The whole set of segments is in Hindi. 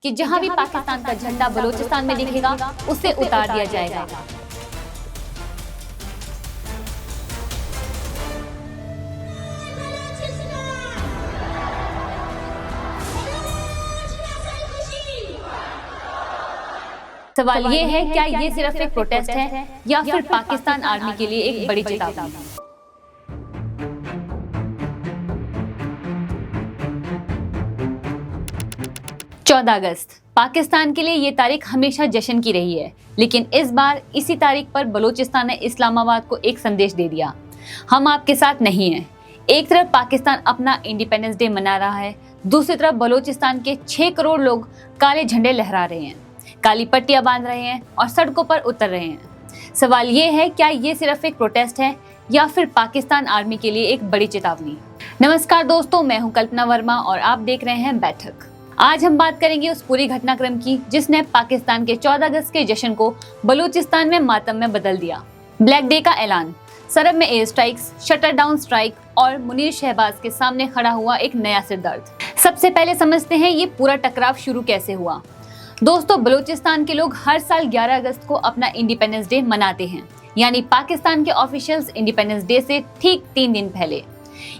कि जहां भी पाकिस्तान का झंडा बलूचिस्तान में दिखेगा उसे उतार दिया जाएगा। सवाल ये है, क्या ये सिर्फ एक प्रोटेस्ट है या फिर पाकिस्तान आर्मी के लिए एक बड़ी चेतावनी? 14 अगस्त पाकिस्तान के लिए ये तारीख हमेशा जश्न की रही है, लेकिन इस बार इसी तारीख पर बलूचिस्तान ने इस्लामाबाद को एक संदेश दे दिया, हम आपके साथ नहीं हैं। एक तरफ पाकिस्तान अपना इंडिपेंडेंस डे मना रहा है, दूसरी तरफ बलूचिस्तान के 6 करोड़ लोग काले झंडे लहरा रहे हैं, काली पट्टियां बांध रहे हैं और सड़कों पर उतर रहे हैं। सवाल ये है, क्या ये सिर्फ एक प्रोटेस्ट है या फिर पाकिस्तान आर्मी के लिए एक बड़ी चेतावनी? नमस्कार दोस्तों, मैं हूं कल्पना वर्मा और आप देख रहे हैं बैठक। आज हम बात करेंगे उस पूरी घटनाक्रम की जिसने पाकिस्तान के 14 अगस्त के जश्न को बलूचिस्तान में मातम में बदल दिया। ब्लैक डे का ऐलान, सरहद में air strikes, shutter down strike और मुनीर शहबाज के सामने खड़ा हुआ एक नया सिरदर्द। सबसे पहले समझते हैं ये पूरा टकराव शुरू कैसे हुआ। दोस्तों, बलूचिस्तान के लोग हर साल 11 अगस्त को अपना इंडिपेंडेंस डे मनाते हैं, यानी पाकिस्तान के ऑफिशियल्स इंडिपेंडेंस डे से ठीक 3 दिन पहले।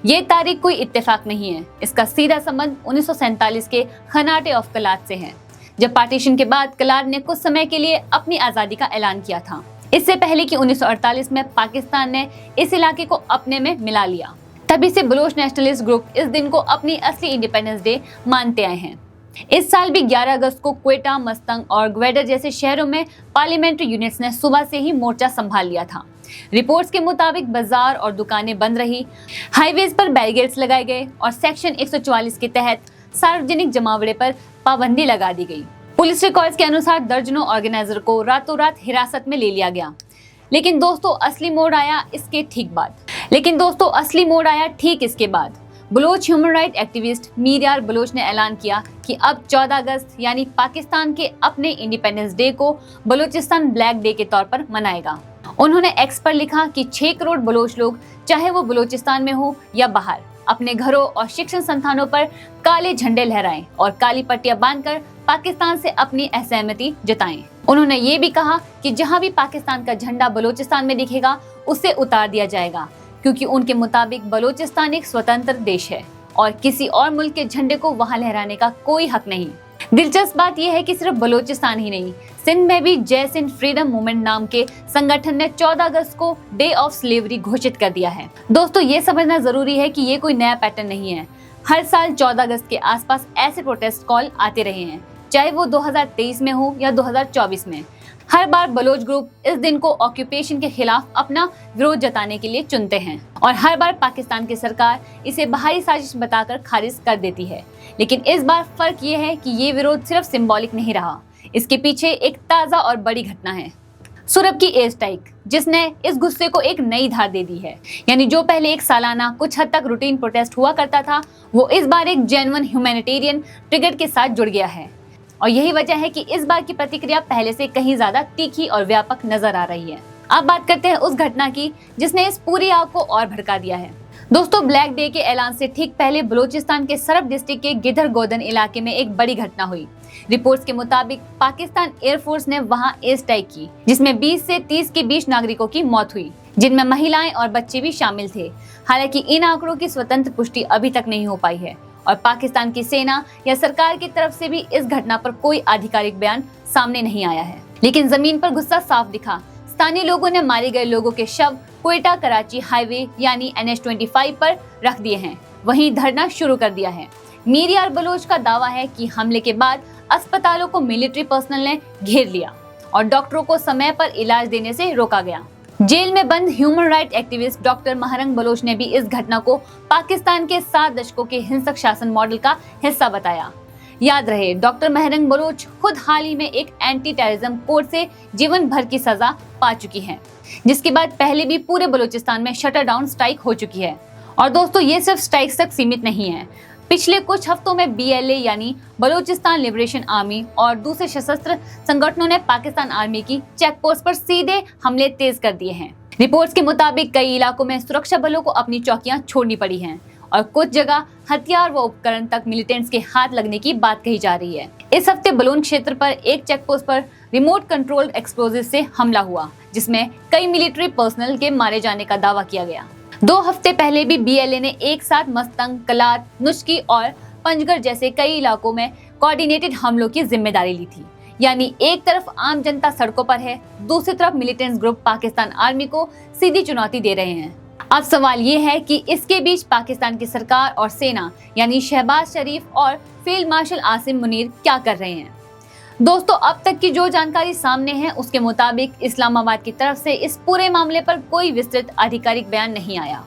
ये तारीख कोई इत्तेफाक नहीं है, इसका सीधा संबंध 1947 के खनाटे ऑफ कलात से है, जब पार्टीशन के बाद कलात ने कुछ समय के लिए अपनी आज़ादी का ऐलान किया था। इससे पहले कि 1948 में पाकिस्तान ने इस इलाके को अपने में मिला लिया, तभी से बलोच नेशनलिस्ट ग्रुप इस दिन को अपनी असली इंडिपेंडेंस डे मानते आए हैं। इस साल भी 11 अगस्त को क्वेटा, मस्तंग और ग्वेडर जैसे शहरों में पार्लियामेंट्री यूनिट्स ने सुबह से ही मोर्चा संभाल लिया था। रिपोर्ट्स के मुताबिक बाजार और दुकानें बंद रही, हाईवेज पर बैरिकेड्स लगाए गए और सेक्शन 144 के तहत सार्वजनिक जमावड़े पर पाबंदी लगा दी गई। पुलिस रिकॉर्ड्स के अनुसार दर्जनों ऑर्गेनाइजर को रातों रात हिरासत में ले लिया गया। लेकिन दोस्तों, असली मोड़ आया ठीक इसके बाद। Baloch human right activist Mir Yar Baloch ने ऐलान किया कि अब 14 अगस्त यानी पाकिस्तान के अपने इंडिपेंडेंस डे को बलूचिस्तान ब्लैक डे के तौर पर मनाएगा। उन्होंने एक्स पर लिखा कि 6 करोड़ बलोच लोग, चाहे वो बलूचिस्तान में हो या बाहर, अपने घरों और शिक्षण संस्थानों पर काले झंडे लहराएं और काली पट्टियां बांधकर पाकिस्तान से अपनी असहमति जताएं। उन्होंने ये भी कहा कि जहां भी पाकिस्तान का झंडा बलूचिस्तान में दिखेगा उसे उतार दिया जाएगा, क्योंकि उनके मुताबिक बलूचिस्तान एक स्वतंत्र देश है और किसी और मुल्क के झंडे को वहां लहराने का कोई हक नहीं। दिलचस्प बात यह है कि सिर्फ बलूचिस्तान ही नहीं, सिंध में भी जय सिंध फ्रीडम मूवमेंट नाम के संगठन ने 14 अगस्त को डे ऑफ स्लेवरी घोषित कर दिया है। दोस्तों, ये समझना जरूरी है कि ये कोई नया पैटर्न नहीं है। हर साल 14 अगस्त के आसपास ऐसे प्रोटेस्ट कॉल आते रहे हैं, चाहे वो 2023 में हो या 2024 में। हर बार बलोच ग्रुप इस दिन को ऑक्यूपेशन के खिलाफ अपना विरोध जताने के लिए चुनते हैं और हर बार पाकिस्तान की सरकार इसे बाहरी साजिश बताकर खारिज कर देती है। लेकिन इस बार फर्क ये है कि ये विरोध सिर्फ सिंबॉलिक नहीं रहा, इसके पीछे एक ताज़ा और बड़ी घटना है, सुरब की एयर स्ट्राइक, जिसने इस गुस्से को एक नई धार दे दी है। यानी जो पहले एक सालाना कुछ हद तक रूटीन प्रोटेस्ट हुआ करता था, वो इस बार एक जेन्युइन ह्यूमैनिटेरियन ट्रिगर के साथ जुड़ गया है। और यही वजह है कि इस बार की प्रतिक्रिया पहले से कहीं ज्यादा तीखी और व्यापक नजर आ रही है। अब बात करते हैं उस घटना की जिसने इस पूरी आग को और भड़का दिया है। दोस्तों, ब्लैक डे के ऐलान से ठीक पहले बलूचिस्तान के सरब डिस्ट्रिक्ट के गिदर गोदन इलाके में एक बड़ी घटना हुई। रिपोर्ट्स के मुताबिक पाकिस्तान एयरफोर्स ने वहां एयर स्ट्राइक की, जिसमें 20 से 30 के बीच नागरिकों की मौत हुई, जिनमें महिलाएं और बच्चे भी शामिल थे। हालांकि इन आंकड़ों की स्वतंत्र पुष्टि अभी तक नहीं हो पाई है और पाकिस्तान की सेना या सरकार की तरफ से भी इस घटना पर कोई आधिकारिक बयान सामने नहीं आया है। लेकिन जमीन पर गुस्सा साफ दिखा। स्थानीय लोगों ने मारे गए लोगों के शव क्वेटा कराची हाईवे यानी NH-25 पर रख दिए हैं, वहीं धरना शुरू कर दिया है। मीर यार बलोच का दावा है कि हमले के बाद अस्पतालों को मिलिट्री पर्सनल ने घेर लिया और डॉक्टरों को समय पर इलाज देने से रोका गया। जेल में बंद human right activist doctor Mahrang Baloch ने भी इस घटना को पाकिस्तान के 7 दशकों के हिंसक शासन मॉडल का हिस्सा बताया। याद रहे, डॉक्टर महरंग बलोच खुद हाल ही में एक एंटी टेररिज्म कोड से जीवन भर की सजा पा चुकी हैं, जिसके बाद पहले भी पूरे बलूचिस्तान में शटर डाउन स्ट्राइक हो चुकी है। और दोस्तों, ये सिर्फ स्ट्राइक तक सीमित नहीं है। पिछले कुछ हफ्तों में BLA यानी बलूचिस्तान लिबरेशन आर्मी और दूसरे सशस्त्र संगठनों ने पाकिस्तान आर्मी की चेकपोस्ट पर सीधे हमले तेज कर दिए हैं। रिपोर्ट्स के मुताबिक कई इलाकों में सुरक्षा बलों को अपनी चौकियां छोड़नी पड़ी हैं और कुछ जगह हथियार व उपकरण तक मिलिटेंट्स के हाथ लगने की बात कही जा रही है। इस हफ्ते बलोन क्षेत्र पर एक चेकपोस्ट पर रिमोट कंट्रोल्ड एक्सप्लोजिव से हमला हुआ, जिसमें कई मिलिट्री पर्सनल के मारे जाने का दावा किया गया। 2 हफ्ते पहले भी BLA ने एक साथ मस्तंग, कलात, नुश्की और पंजगढ़ जैसे कई इलाकों में कोऑर्डिनेटेड हमलों की जिम्मेदारी ली थी। यानी एक तरफ आम जनता सड़कों पर है, दूसरी तरफ मिलिटेंट्स ग्रुप पाकिस्तान आर्मी को सीधी चुनौती दे रहे हैं। अब सवाल ये है कि इसके बीच पाकिस्तान की सरकार और सेना यानी शहबाज शरीफ और फील्ड मार्शल आसिम मुनीर क्या कर रहे हैं। दोस्तों, अब तक की जो जानकारी सामने है उसके मुताबिक इस्लामाबाद की तरफ से इस पूरे मामले पर कोई विस्तृत आधिकारिक बयान नहीं आया,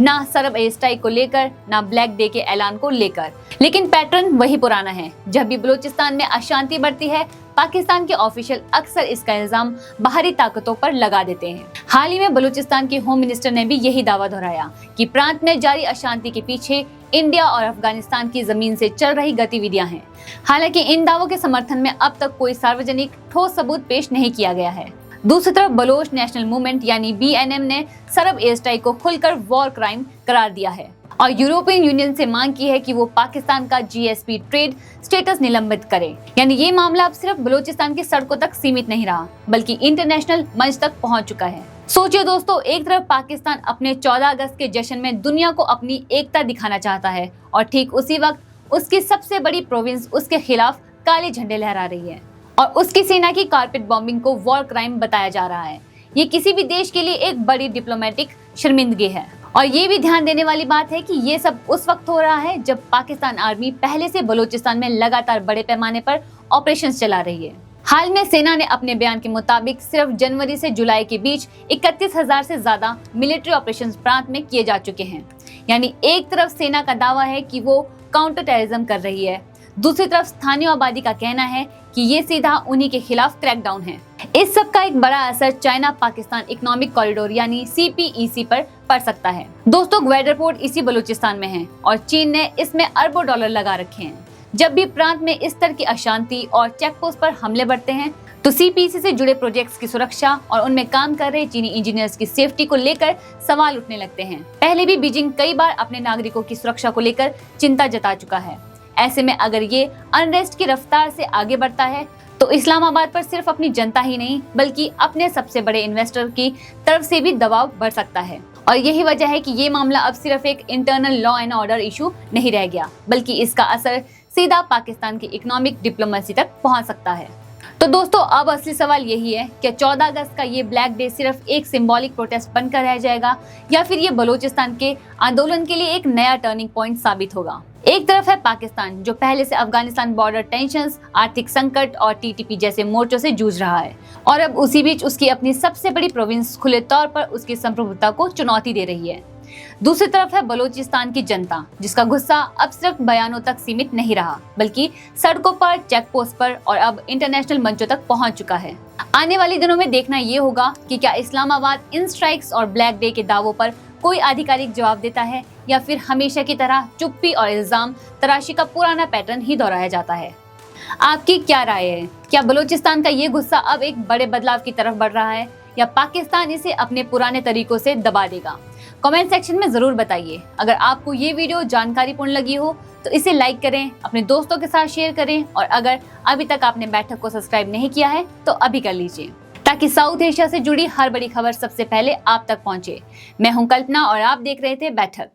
ना सरब एयर स्ट्राइक को लेकर, ना ब्लैक डे के ऐलान को लेकर। लेकिन पैटर्न वही पुराना है। जब भी बलूचिस्तान में अशांति बढ़ती है, पाकिस्तान के ऑफिशियल अक्सर इसका इल्जाम बाहरी ताकतों पर लगा देते हैं। हाल ही में बलूचिस्तान के होम मिनिस्टर ने भी यही दावा दोहराया कि प्रांत में जारी अशांति के पीछे इंडिया और अफगानिस्तान की जमीन से चल रही गतिविधियां हैं। हालांकि इन दावों के समर्थन में अब तक कोई सार्वजनिक ठोस सबूत पेश नहीं किया गया है। दूसरी तरफ बलोच नेशनल मूवमेंट यानी BNM ने सरब एयर स्ट्राइक को खुलकर वॉर क्राइम करार दिया है और यूरोपियन यूनियन से मांग की है कि वो पाकिस्तान का GSP ट्रेड स्टेटस निलंबित करे। यानी ये मामला अब सिर्फ बलूचिस्तान की सड़कों तक सीमित नहीं रहा, बल्कि इंटरनेशनल मंच तक पहुंच चुका है। सोचिए दोस्तों, एक तरफ पाकिस्तान अपने 14 अगस्त के जश्न में दुनिया को अपनी एकता दिखाना चाहता है और ठीक उसी वक्त उसकी सबसे बड़ी प्रोविंस उसके खिलाफ काले झंडे लहरा रही है और उसकी सेना की कारपेट बॉम्बिंग को वॉर क्राइम बताया जा रहा है। ये किसी भी देश के लिए एक बड़ी डिप्लोमेटिक शर्मिंदगी है। और ये भी ध्यान देने वाली बात है कि ये सब उस वक्त हो रहा है जब पाकिस्तान आर्मी पहले से बलूचिस्तान में लगातार बड़े पैमाने पर ऑपरेशंस चला रही है। हाल में सेना ने अपने बयान के मुताबिक सिर्फ जनवरी से जुलाई के बीच 31,000 से ज्यादा मिलिट्री ऑपरेशंस प्रांत में किए जा चुके हैं। यानी एक तरफ सेना का दावा है कि वो काउंटर टेररिज्म कर रही है, दूसरी तरफ स्थानीय आबादी का कहना है कि ये सीधा उन्हीं के खिलाफ क्रैकडाउन है। इस सब का एक बड़ा असर चाइना पाकिस्तान इकोनॉमिक कॉरिडोर यानी CPEC पर पड़ सकता है। दोस्तों, ग्वादर पोर्ट इसी बलूचिस्तान में है और चीन ने इसमें अरबों डॉलर लगा रखे हैं। जब भी प्रांत में इस तरह की अशांति और चेकपोस्ट पर हमले बढ़ते हैं तो CPEC से जुड़े प्रोजेक्ट्स की सुरक्षा और उनमें काम कर रहे चीनी इंजीनियर्स की सेफ्टी को लेकर सवाल उठने लगते हैं। पहले भी बीजिंग कई बार अपने नागरिकों की सुरक्षा को लेकर चिंता जता चुका है। ऐसे में अगर ये अनरेस्ट की रफ्तार से आगे बढ़ता है तो इस्लामाबाद पर सिर्फ अपनी जनता ही नहीं बल्कि अपने सबसे बड़े इन्वेस्टर की तरफ से भी दबाव बढ़ सकता है। और यही वजह है कि ये मामला अब सिर्फ एक internal law and order issue नहीं रह गया, बल्कि इसका असर सीधा पाकिस्तान की इकोनॉमिक डिप्लोमेसी तक पहुंच सकता है। तो दोस्तों, अब असली सवाल यही है कि 14 अगस्त का ये ब्लैक डे सिर्फ एक सिंबॉलिक प्रोटेस्ट बनकर रह जाएगा या फिर ये बलूचिस्तान के आंदोलन के लिए एक नया टर्निंग पॉइंट साबित होगा। एक तरफ है पाकिस्तान जो पहले से अफगानिस्तान बॉर्डर टेंशंस, आर्थिक संकट और TTP जैसे मोर्चों से जूझ रहा है और अब उसी बीच उसकी अपनी सबसे बड़ी प्रोविंस खुले तौर पर उसकी संप्रभुता को चुनौती दे रही है। दूसरी तरफ है बलूचिस्तान की जनता जिसका गुस्सा अब सिर्फ बयानों तक सीमित नहीं रहा बल्कि सड़कों पर, चेक पोस्ट पर और अब इंटरनेशनल मंचों तक पहुंच चुका है। आने वाले दिनों में देखना ये होगा कि क्या इस्लामाबाद इन स्ट्राइक्स और ब्लैक डे के दावों पर कोई आधिकारिक जवाब देता है या फिर हमेशा की तरह चुप्पी और इल्जाम तराशी का पुराना पैटर्न ही दोहराया जाता है। आपकी क्या राय है? क्या बलूचिस्तान का ये गुस्सा अब एक बड़े बदलाव की तरफ बढ़ रहा है या पाकिस्तान इसे अपने पुराने तरीकों से दबा देगा? कमेंट सेक्शन में जरूर बताइए। अगर आपको ये वीडियो जानकारीपूर्ण लगी हो तो इसे लाइक करें, अपने दोस्तों के साथ शेयर करें और अगर अभी तक आपने बैठक को सब्सक्राइब नहीं किया है तो अभी कर लीजिए ताकि साउथ एशिया से जुड़ी हर बड़ी खबर सबसे पहले आप तक पहुंचे। मैं हूं कल्पना और आप देख रहे थे बैठक।